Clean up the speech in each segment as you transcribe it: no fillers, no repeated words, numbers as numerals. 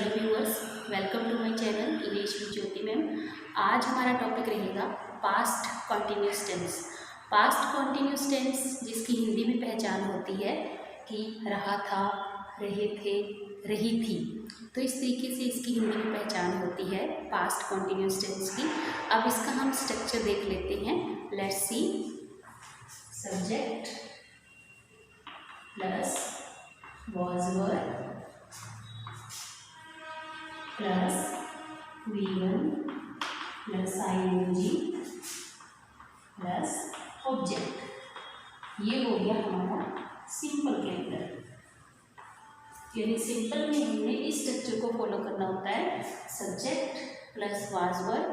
Hello viewers, welcome to my channel English with Jyoti ma'am. आज हमारा topic रहेगा past continuous tense. Past continuous tense जिसकी हिंदी में पहचान होती है कि रहा था, रहे थे, रही थी। तो इस तरीके से इसकी हिंदी में पहचान होती है पास्ट कॉन्टिन्यूस टेंस की। अब इसका हम स्ट्रक्चर देख लेते हैं। Let's see. Subject plus was were plus V1 plus ing plus object. ये हो गया हमारा सिंपल के अंदर। यानी सिंपल में हमने इस स्ट्रक्चर को फॉलो करना होता है। Subject plus was were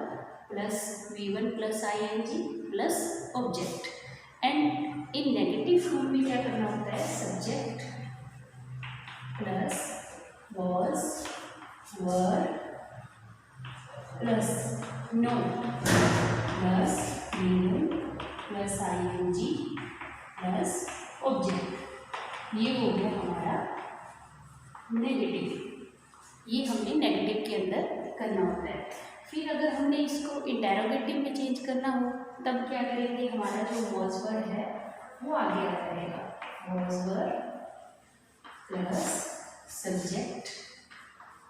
plus V1 plus ing plus object. And in negative form में क्या करना होता है? Subject plus was were plus no plus V1 plus ing plus object. ये हो गया हमारा नेगेटिव। ये हमने नेगेटिव के अंदर करना होता है। फिर अगर हमने इसको इंटेरोगेटिव में चेंज करना हो तब क्या करेंगे? हमारा जो was were है वो आगे आ जाएगा। was were plus subject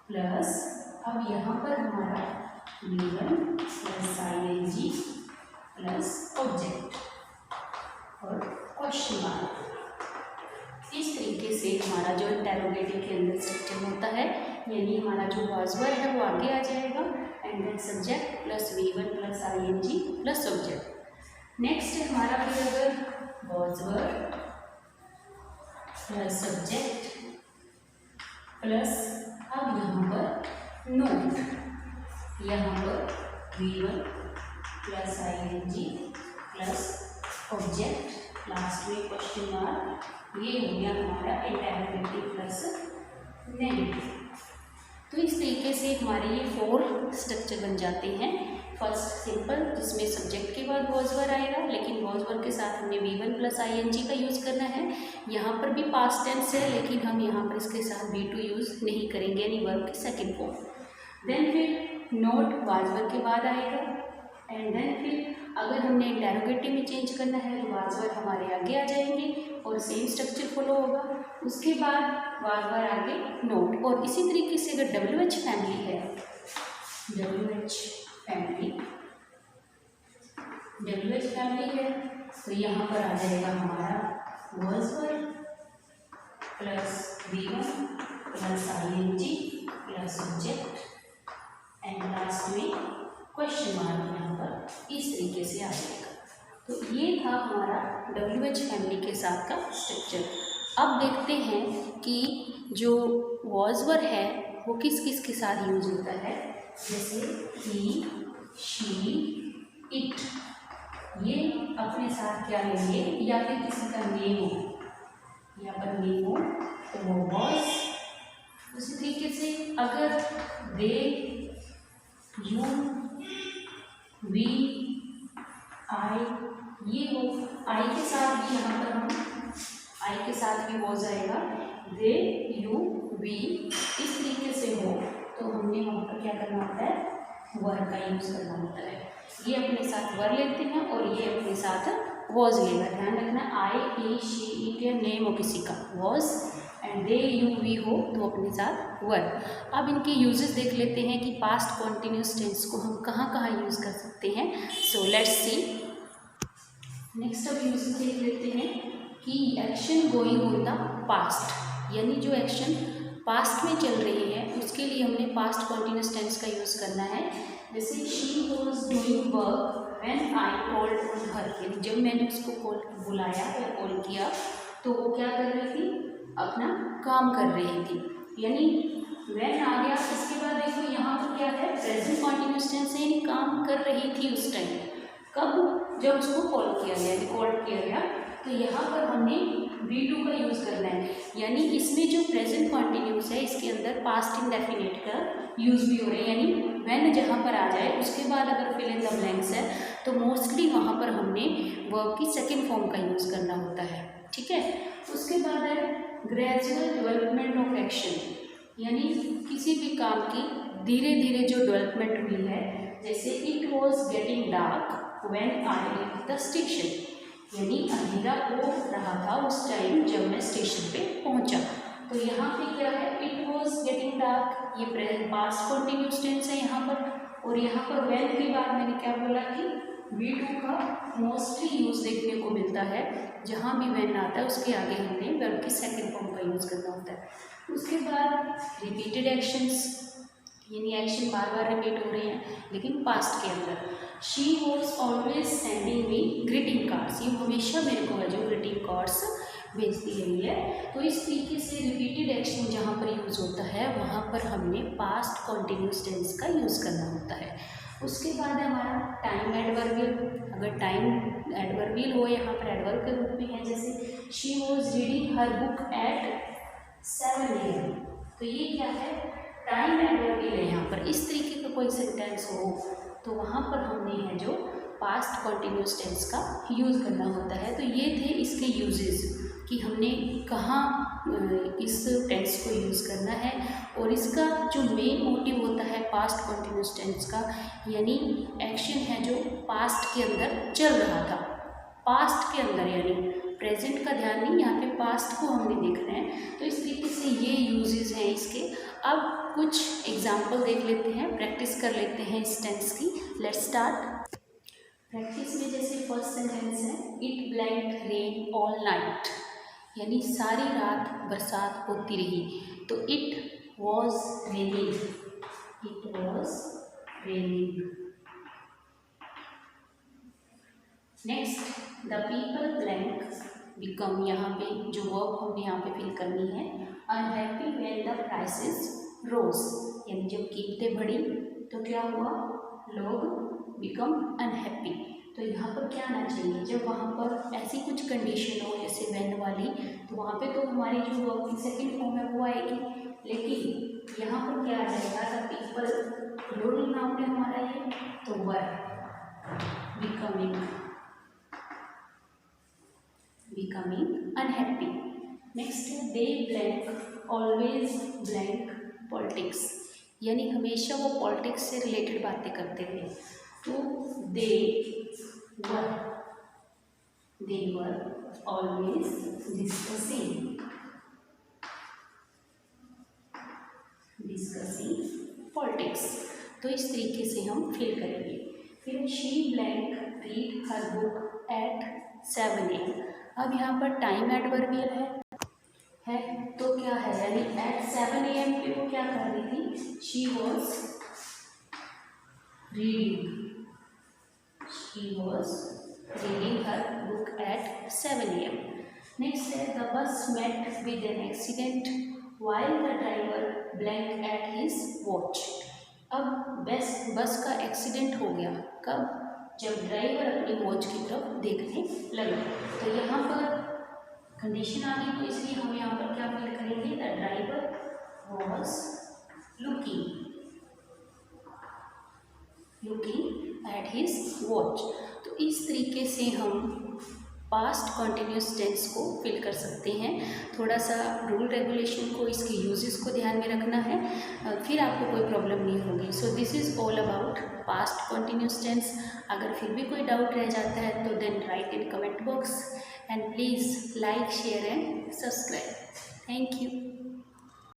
plus अब यहाँ पर हमारा V1 plus ing plus object और क्वेश्चन मार्क। इस तरीके से हमारा जो इंटेरोगेटिव के अंदर स्ट्रक्चर होता है, यानी हमारा जो was were है वो आगे आ जाएगा and then subject plus V1 plus ing plus object. Next है हमारा फिर अगर was were plus subject plus अब यहाँ पर नोट, यहाँ पर V1 plus ing plus object, last में क्वेश्चन मार्क। ये हो गया हमारा इंटेरोगेटिव प्लस नेगेटिव। तो इस तरीके से हमारे ये 4 स्ट्रक्चर बन जाते हैं। फर्स्ट सिंपल जिसमें सब्जेक्ट के बाद was were आएगा, लेकिन was were के साथ हमने V1 प्लस ing का यूज़ करना है। यहाँ पर भी पास्ट टेंस है, लेकिन हम यहाँ पर इसके साथ V2 यूज़ नहीं करेंगे, यानी वर्ब की सेकेंड फॉर्म। देन फिर नोट was were के बाद आएगा एंड देन फिर अगर हमने इंटेरोगेटिव में चेंज करना है तो was were हमारे आगे आ जाएंगे और सेम स्ट्रक्चर फॉलो होगा। उसके बाद was were आगे नोट। और इसी तरीके से अगर WH फैमिली है, WH फैमिली है तो यहाँ पर आ जाएगा हमारा was were plus V1 plus ing plus object and last में क्वेश्चन मार्क यहाँ पर इस तरीके से आ जाएगा। तो ये था हमारा WH फैमिली के साथ का स्ट्रक्चर। अब देखते हैं कि जो was were है वो किस किस के साथ यूज होता है। जैसे he, she, it, ये अपने साथ क्या लेंगे? या फिर किसी का नेम हो, यहाँ पर नेम हो तो वो was। उसी तरीके से अगर they, you, we, I, ये हो, I के साथ भी यहाँ पर हम I के साथ भी was आएगा। they, you, we इस तरीके से हो तो हमने वहाँ पर क्या करना होता है? वर का यूज़ करना होता है। ये अपने साथ वर लेते हैं और ये अपने साथ was लेगा। ध्यान रखना, I, he, she, it या नेम हो किसी का was and they, you, we हो तो अपने साथ वर। अब इनके यूजेस देख लेते हैं कि पास्ट कॉन्टिन्यूस टेंस को हम कहाँ कहाँ यूज़ कर सकते हैं। So let's see. नेक्स्ट अब यूजेस देख लेते हैं कि action going on the past, यानी जो एक्शन पास्ट में चल रही है उसके लिए हमने पास्ट कॉन्टिन्यूस टेंस का यूज़ करना है। जैसे she was doing work when I called on her, यानी जब मैंने उसको बुलाया या कॉल किया तो वो क्या कर रही थी? अपना काम कर रही थी। यानी व्हेन आ गया, इसके बाद देखो यहाँ पर क्या है? प्रेजेंट कॉन्टिन्यूस टेंस है, यानी काम कर रही थी उस टाइम। कब? जब उसको कॉल किया गया, रिकॉर्ड किया गया। तो यहाँ पर हमने V2 का यूज़ करना है, यानी इसमें जो प्रेजेंट कॉन्टिन्यूस है इसके अंदर पास्ट इंडेफिनिट का यूज़ भी हो रहा है। यानी व्हेन जहाँ पर आ जाए उसके बाद अगर फिल इन द ब्लैंक्स है तो मोस्टली वहाँ पर हमने वर्ब की सेकेंड फॉर्म का यूज़ करना होता है। ठीक है। उसके बाद है ग्रेजुअल डेवलपमेंट ऑफ एक्शन, यानी किसी भी काम की धीरे धीरे जो डेवलपमेंट हुई है, जैसे it was getting dark when I reached the station, यानी अंधेरा हो रहा था उस टाइम जब मैं स्टेशन पे पहुंचा। तो यहाँ पे क्या है, इट वॉज गेटिंग डार्क, ये पास्ट कॉन्टिन्यूस टेंस है यहाँ पर। और यहाँ पर व्हेन के बाद मैंने क्या बोला कि V2 का मोस्टली यूज़ देखने को मिलता है, जहाँ भी व्हेन आता है उसके आगे हमने वर्ब की सेकंड फॉर्म का यूज़ करना होता है। उसके बाद रिपीटेड एक्शंस, यानी एक्शन बार बार रिपीट हो रहे हैं लेकिन पास्ट के अंदर। She was always sending me greeting cards, ये हमेशा मेरे को है जो ग्रीटिंग कार्ड्स भेजती रही है। तो इस तरीके से रिपीटेड एक्शन जहाँ पर यूज़ होता है वहाँ पर हमने पास्ट कॉन्टिन्यूस टेंस का यूज़ करना होता है। उसके बाद है हमारा टाइम एडवर्बियल। अगर टाइम एडवर्बियल हो यहाँ पर एडवर्ब के रूप में है, जैसे she was reading her book at 7 AM, तो ये क्या है, टाइम एडवर्बियल है यहाँ पर। इस तरीके का कोई सेंटेंस हो तो वहाँ पर हमने है जो पास्ट कॉन्टिन्यूस टेंस का यूज़ करना होता है। तो ये थे इसके यूजेस कि हमने कहाँ इस टेंस को यूज़ करना है, और इसका जो मेन मोटिव होता है पास्ट कॉन्टिन्यूस टेंस का, यानी एक्शन है जो पास्ट के अंदर चल रहा था, पास्ट के अंदर, यानी प्रेजेंट का ध्यान नहीं, यहाँ पे पास्ट को हमने देखना है। तो इस तरीके से ये यूजेस हैं इसके। अब कुछ एग्जाम्पल देख लेते हैं, प्रैक्टिस कर लेते हैं इस टेंस की। Let's start. प्रैक्टिस में जैसे फर्स्ट सेंटेंस है, it blank rain all night, यानी सारी रात बरसात होती रही। तो it was raining, it was raining. Next, the people blank become, यहाँ पे जो वर्ब हमने यहाँ पे फिल करनी है, अनहैप्पी व्हेन द प्राइसेस रोज, यानी जब कीमतें बढ़ी तो क्या हुआ, लोग बिकम अनहैप्पी। तो यहाँ पर क्या आना चाहिए, जब वहाँ पर ऐसी कुछ कंडीशन हो जैसे व्हेन वाली, तो वहाँ पे तो हमारी जो वर्ब की सेकंड फॉर्म है वो आएगी, लेकिन यहाँ पर क्या आ जाएगा, द पीपल प्लूरल नाउन है हमारा ये, तो वर बिकमिंग अनहैप्पी। नेक्स्ट है, दे ब्लैंक ऑलवेज ब्लैंक पॉलिटिक्स, यानी हमेशा वो पॉलिटिक्स से रिलेटेड बातें करते थे। तो they were always discussing politics. तो इस तरीके से हम फिल करेंगे। फिर she blank read her book at 7 AM। अब यहाँ पर टाइम एडवर्बियल है तो क्या है, यानी एट 7 AM पे वो क्या कर रही थी, she was reading her book at 7 AM। Next है, the bus met with an accident while the driver blank at his watch. अब बस का एक्सीडेंट हो गया, कब, जब ड्राइवर अपनी वॉच की तरफ देखने लगा। तो यहाँ पर कंडीशन आ गई, तो इसलिए हम यहाँ पर क्या फिल करेंगे, the driver was looking at his watch. तो इस तरीके से हम पास्ट कॉन्टिन्यूस टेंस को फिल कर सकते हैं। थोड़ा सा रूल रेगुलेशन को, इसके यूजेस को ध्यान में रखना है, फिर आपको कोई प्रॉब्लम नहीं होगी। So this is all about past continuous tense. अगर फिर भी कोई डाउट रह जाता है तो then write in comment box, and please like, share and subscribe. Thank you.